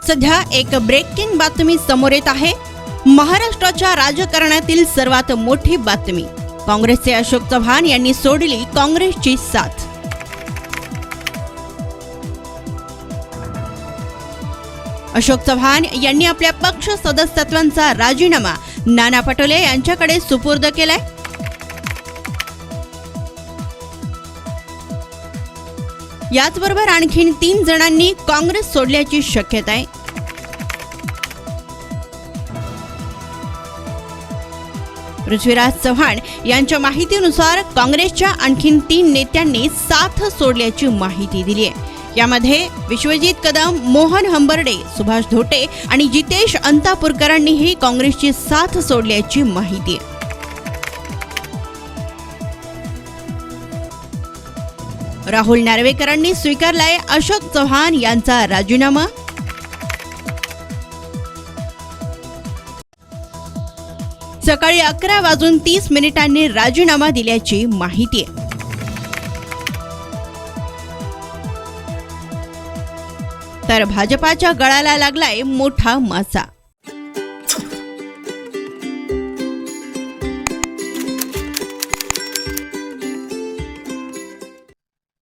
सध्या एक ब्रेकिंग बातमी समोर येत आहे। महाराष्ट्राच्या राजकारणातील सर्वात मोठी बातमी। काँग्रेसचे अशोक चव्हाण यांनी सोडली काँग्रेसची साथ। अशोक चव्हाण यांनी आपल्या पक्ष सदस्यत्वाचा राजीनामा नाना पटोले यांच्याकडे सुपूर्द केलाय। याचबरोबर आणखीन 3 जणांनी काँग्रेस सोडल्याची शक्यता आहे। पृथ्वीराज चव्हाण यांच्या माहितीनुसार काँग्रेसच्या आणखीन 3 नेत्यांनी साथ सोडल्याची माहिती दिली आहे। यामध्ये विश्वजित कदम, मोहन हंबर्डे, सुभाष धोटे आणि जितेश अंतापूरकरांनीही काँग्रेसची साथ सोडल्याची माहिती आहे। राहुल नार्वेकरांनी स्वीकारलाय अशोक चव्हाण यांचा राजीनामा। सकाळी 11:30 राजीनामा दिल्याची माहिती आहे। तर भाजपाच्या गळाला लागलाय मोठा मासा।